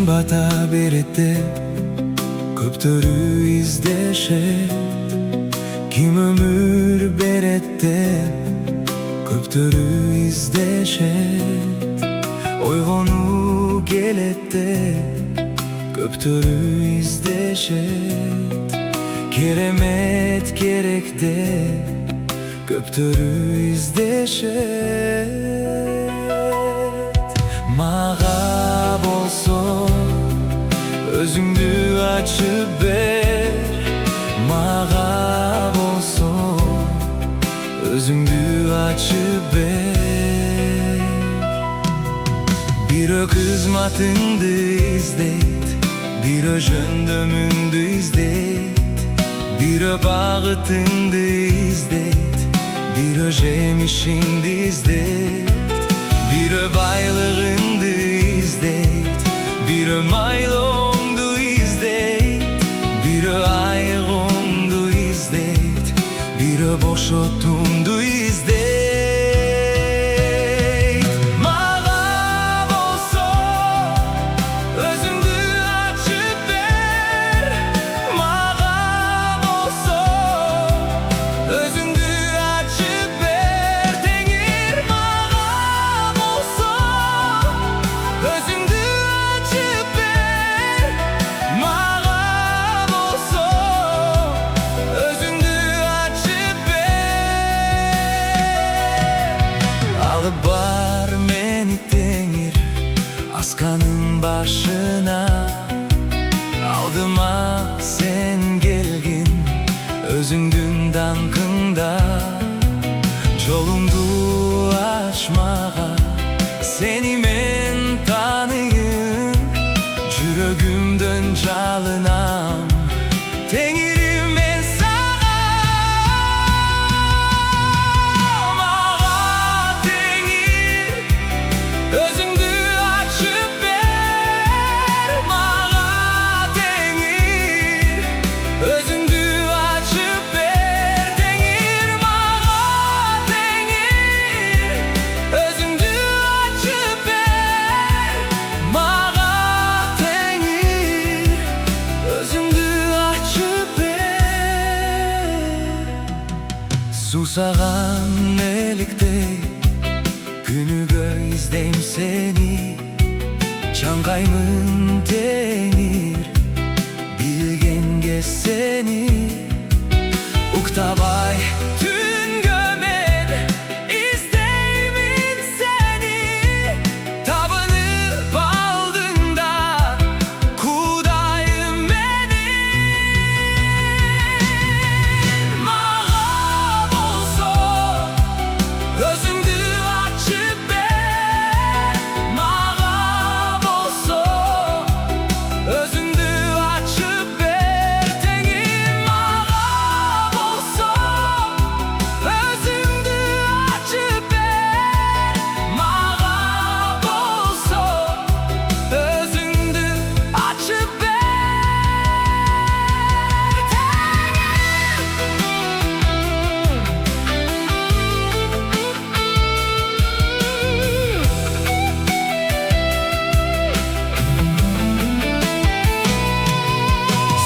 bata beredi, köptörü izdeşe. Kim ömür beredi, köptörü izdeşe. Oygonu geledi, köptörü izdeşe. Keremet gerekti, köptörü izdeşe. Mağa bolso özüңdü açıp ber. Mağa bolso özüңdü açıp ber. Biri kızmatыңды издейт, biri жөндөмүңдү издейт, biri багытыңды издейт, biri жемишиңди издейт, biri байлыгыңды издейт, biri майлооңду издейт, biri айыгыңды издейт, biri бошотууңду издейт. Bar meni tengir askanın başına. Aldıma sen gelgin özüңdүн dankında. Jolumdu açmağa seni men tanıyın, жүрөгүмдөн жалынам теңирим мен сага. Мага теңир өзүңдү ачып бер. Мага теңир өзүңдү ачып бер. Теңир мага теңир өзүңдү ачып бер. Мага теңир өзүңдү ачып бер. Сусаган эликтей күнүгө издейм сени, чаңгаймын теңир билгенге сени. Уктабай түнгө мен издеймин сени, табынып алдыңда кудайым менин. Мага болсо өзүңдү ачып бер. Мага болсо өзүңдү ачып бер. Теңир мага болсо өзүңдү ачып бер. Мага болсо өзүңдү ачып бер.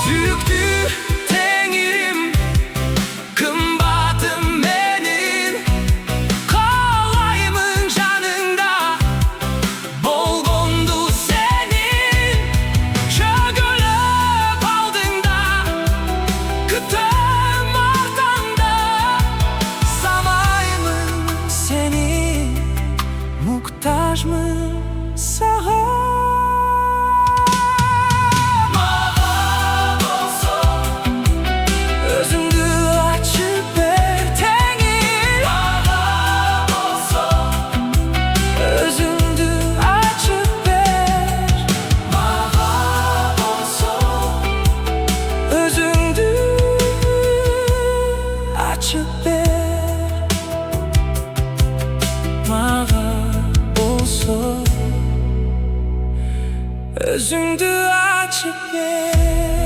Сүйүктүү теңирим, кымбатым менин, каалаймын жаныңда болгонду сенин. Чөгөлөп алдыңда, күтөм артаңда, самаймын сени, муктажмын сага. Мага болсо өзүңдү ачып бер. Теңир мага болсо өзүңдү ачып бер. Мага болсо өзүңдү ачып бер. Мага болсо özüngdü açıp ver.